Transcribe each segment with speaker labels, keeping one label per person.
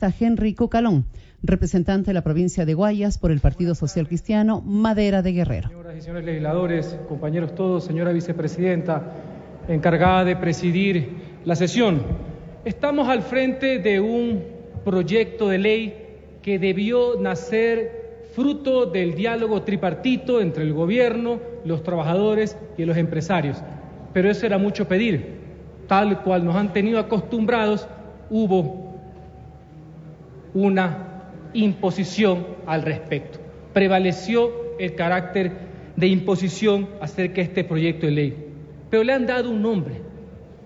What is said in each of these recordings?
Speaker 1: congresista Henry Cucalón, representante de la provincia de Guayas por el Partido Social Cristiano, Madera de Guerrero.
Speaker 2: Señoras y señores legisladores, compañeros todos, señora vicepresidenta, encargada de presidir la sesión, estamos al frente de un proyecto de ley que debió nacer fruto del diálogo tripartito entre el gobierno, los trabajadores y los empresarios. Pero eso era mucho pedir. Tal cual nos han tenido acostumbrados, hubo una imposición al respecto. Prevaleció el carácter de imposición acerca de este proyecto de ley. Pero le han dado un nombre: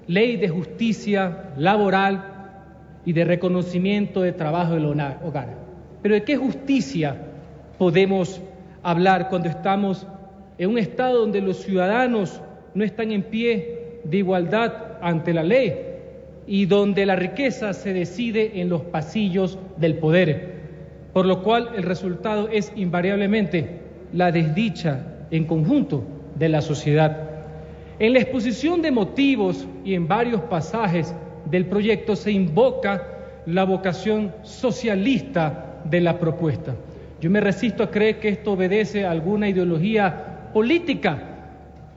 Speaker 2: Ley de Justicia Laboral y de Reconocimiento de Trabajo del Hogar. Pero ¿de qué justicia podemos hablar cuando estamos en un estado donde los ciudadanos no están en pie de igualdad ante la ley y donde la riqueza se decide en los pasillos del poder? Por lo cual el resultado es invariablemente la desdicha en conjunto de la sociedad. En la exposición de motivos y en varios pasajes del proyecto se invoca la vocación socialista de la propuesta. Yo me resisto a creer que esto obedece a alguna ideología política,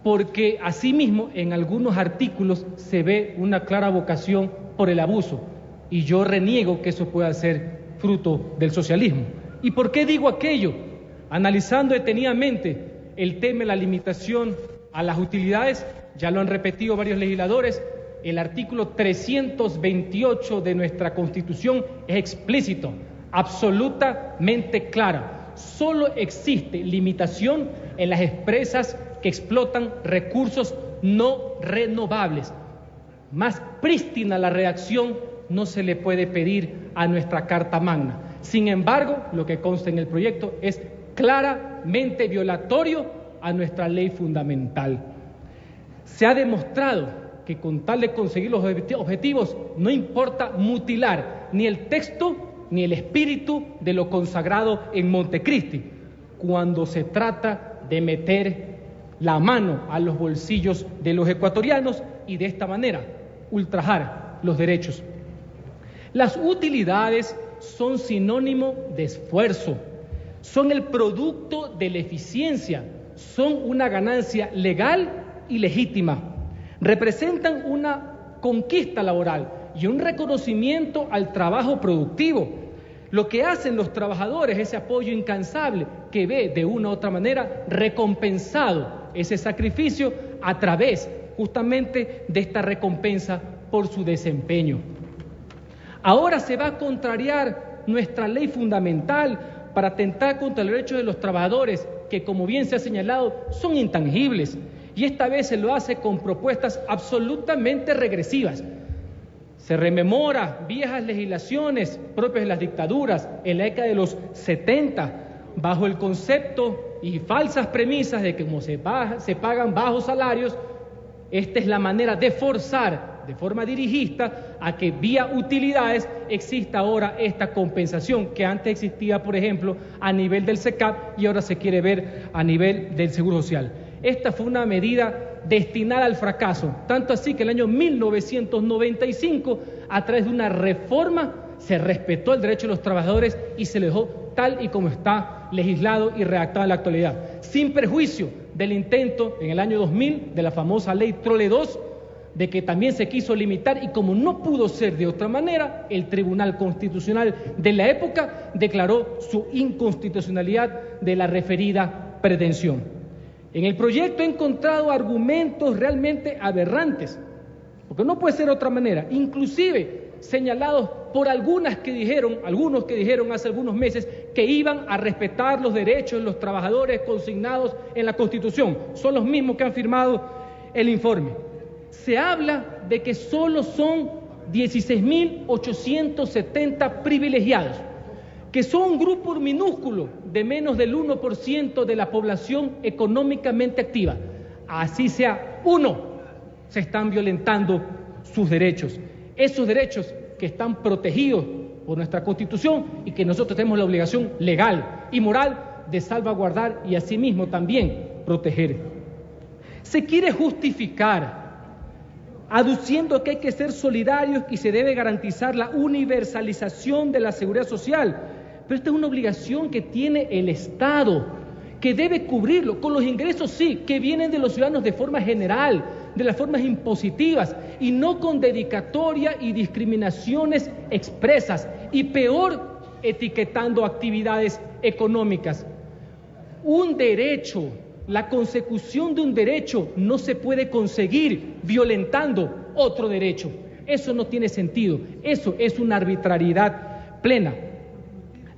Speaker 2: porque asimismo en algunos artículos se ve una clara vocación por el abuso, y yo reniego que eso pueda ser fruto del socialismo. ¿Y por qué digo aquello? Analizando detenidamente el tema de la limitación a las utilidades, ya lo han repetido varios legisladores, el artículo 328 de nuestra Constitución es explícito, absolutamente clara. Solo existe limitación en las empresas que explotan recursos no renovables. Más prístina la redacción no se le puede pedir a nuestra Carta Magna. Sin embargo, lo que consta en el proyecto es claramente violatorio a nuestra ley fundamental. Se ha demostrado que con tal de conseguir los objetivos no importa mutilar ni el texto ni el espíritu de lo consagrado en Montecristi, cuando se trata de meter la mano a los bolsillos de los ecuatorianos y de esta manera ultrajar los derechos. Las utilidades son sinónimo de esfuerzo, son el producto de la eficiencia, son una ganancia legal y legítima, representan una conquista laboral y un reconocimiento al trabajo productivo. Lo que hacen los trabajadores, ese apoyo incansable que ve de una u otra manera recompensado ese sacrificio a través justamente de esta recompensa por su desempeño. Ahora se va a contrariar nuestra ley fundamental para atentar contra los derechos de los trabajadores, que como bien se ha señalado son intangibles, y esta vez se lo hace con propuestas absolutamente regresivas. Se rememora viejas legislaciones propias de las dictaduras en la década de los 70, bajo el concepto y falsas premisas de que como se pagan bajos salarios, esta es la manera de forzar de forma dirigista a que vía utilidades exista ahora esta compensación que antes existía, por ejemplo, a nivel del SECAP y ahora se quiere ver a nivel del Seguro Social. Esta fue una medida destinada al fracaso, tanto así que en el año 1995, a través de una reforma, se respetó el derecho de los trabajadores y se le dejó tal y como está legislado y redactado en la actualidad, sin perjuicio del intento en el año 2000 de la famosa ley Trole 2, de que también se quiso limitar, y como no pudo ser de otra manera, el Tribunal Constitucional de la época declaró su inconstitucionalidad de la referida pretensión. En el proyecto he encontrado argumentos realmente aberrantes, porque no puede ser de otra manera, inclusive señalados por algunos que dijeron hace algunos meses que iban a respetar los derechos de los trabajadores consignados en la Constitución. Son los mismos que han firmado el informe. Se habla de que solo son 16.870 privilegiados, que son un grupo minúsculo de menos del 1% de la población económicamente activa. Así sea uno, se están violentando sus derechos. Esos derechos que están protegidos por nuestra Constitución y que nosotros tenemos la obligación legal y moral de salvaguardar y asimismo también proteger. Se quiere justificar aduciendo que hay que ser solidarios y se debe garantizar la universalización de la seguridad social. Pero esta es una obligación que tiene el Estado, que debe cubrirlo con los ingresos, sí, que vienen de los ciudadanos de forma general, de las formas impositivas, y no con dedicatoria y discriminaciones expresas, y peor, etiquetando actividades económicas. Un derecho, la consecución de un derecho no se puede conseguir violentando otro derecho. Eso no tiene sentido, eso es una arbitrariedad plena.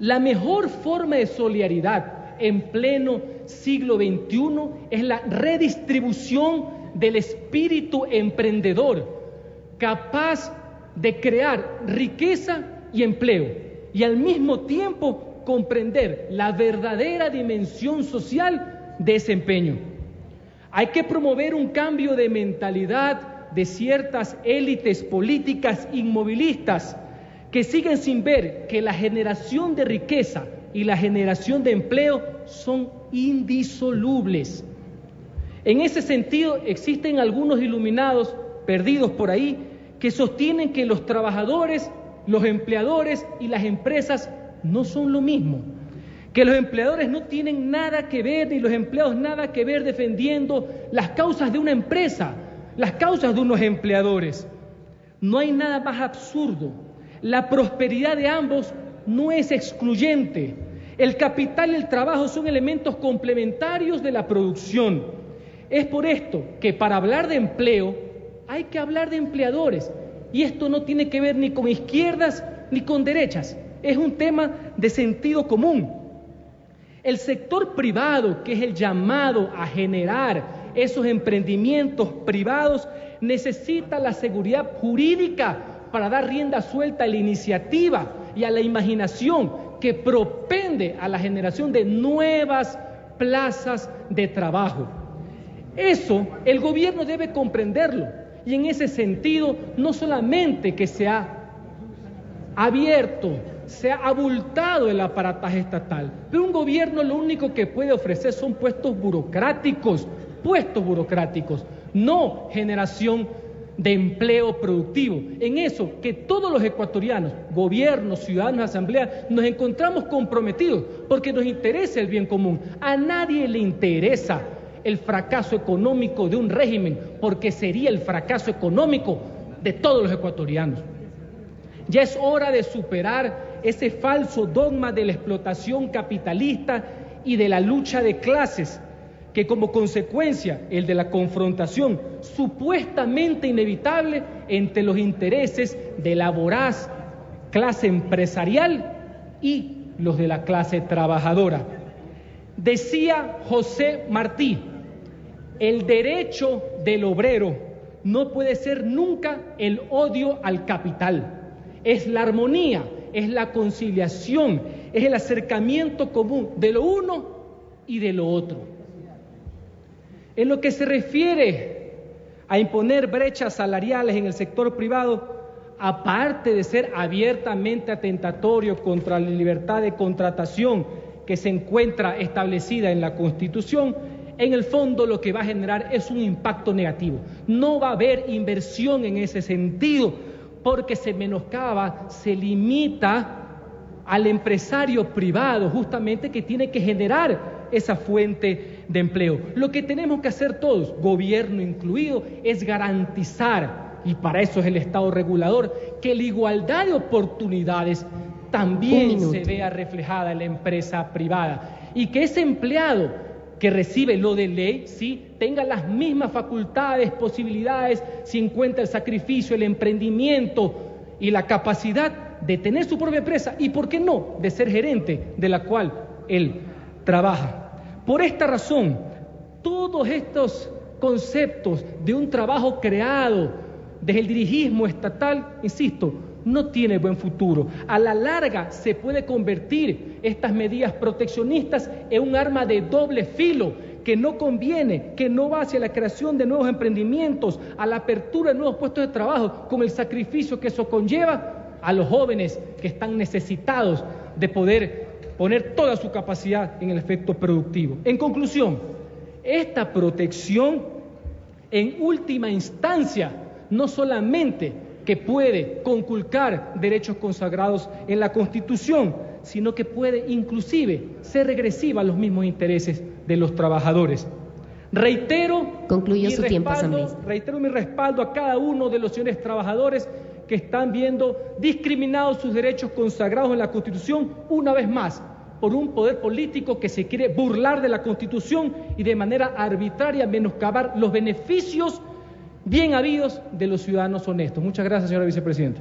Speaker 2: La mejor forma de solidaridad en pleno siglo XXI es la redistribución del espíritu emprendedor, capaz de crear riqueza y empleo, y al mismo tiempo comprender la verdadera dimensión social de ese empeño. Hay que promover un cambio de mentalidad de ciertas élites políticas inmovilistas que siguen sin ver que la generación de riqueza y la generación de empleo son indisolubles. En ese sentido, existen algunos iluminados perdidos por ahí que sostienen que los trabajadores, los empleadores y las empresas no son lo mismo, que los empleadores no tienen nada que ver, ni los empleados nada que ver defendiendo las causas de una empresa, las causas de unos empleadores. No hay nada más absurdo. La prosperidad de ambos no es excluyente. El capital y el trabajo son elementos complementarios de la producción. Es por esto que para hablar de empleo hay que hablar de empleadores. Y esto no tiene que ver ni con izquierdas ni con derechas. Es un tema de sentido común. El sector privado, que es el llamado a generar esos emprendimientos privados, necesita la seguridad jurídica para dar rienda suelta a la iniciativa y a la imaginación que propende a la generación de nuevas plazas de trabajo. Eso el gobierno debe comprenderlo, y en ese sentido no solamente que se ha abierto, se ha abultado el aparataje estatal, pero un gobierno lo único que puede ofrecer son puestos burocráticos, no generación de empleo productivo. En eso que todos los ecuatorianos, gobiernos, ciudadanos, asamblea, nos encontramos comprometidos porque nos interesa el bien común. A nadie le interesa el fracaso económico de un régimen, porque sería el fracaso económico de todos los ecuatorianos. Ya es hora de superar ese falso dogma de la explotación capitalista y de la lucha de clases, que como consecuencia el de la confrontación supuestamente inevitable entre los intereses de la voraz clase empresarial y los de la clase trabajadora. Decía José Martí, el derecho del obrero no puede ser nunca el odio al capital, es la armonía, es la conciliación, es el acercamiento común de lo uno y de lo otro. En lo que se refiere a imponer brechas salariales en el sector privado, aparte de ser abiertamente atentatorio contra la libertad de contratación que se encuentra establecida en la Constitución, en el fondo lo que va a generar es un impacto negativo. No va a haber inversión en ese sentido, porque se menoscaba, se limita al empresario privado, justamente que tiene que generar esa fuente de empleo. Lo que tenemos que hacer todos, gobierno incluido, es garantizar, y para eso es el Estado regulador, que la igualdad de oportunidades también se vea reflejada en la empresa privada, y que ese empleado que recibe lo de ley, sí, tenga las mismas facultades, posibilidades, si encuentra el sacrificio, el emprendimiento y la capacidad de tener su propia empresa y, ¿por qué no?, de ser gerente de la cual él trabaja. Por esta razón, todos estos conceptos de un trabajo creado desde el dirigismo estatal, insisto, no tiene buen futuro. A la larga se puede convertir estas medidas proteccionistas en un arma de doble filo que no conviene, que no va hacia la creación de nuevos emprendimientos, a la apertura de nuevos puestos de trabajo, con el sacrificio que eso conlleva a los jóvenes que están necesitados de poder poner toda su capacidad en el efecto productivo. En conclusión, esta protección en última instancia no solamente que puede conculcar derechos consagrados en la Constitución, sino que puede inclusive ser regresiva a los mismos intereses de los trabajadores. Reitero mi respaldo a cada uno de los señores trabajadores que están viendo discriminados sus derechos consagrados en la Constitución una vez más por un poder político que se quiere burlar de la Constitución y de manera arbitraria menoscabar los beneficios bien habidos de los ciudadanos honestos. Muchas gracias, señora vicepresidenta.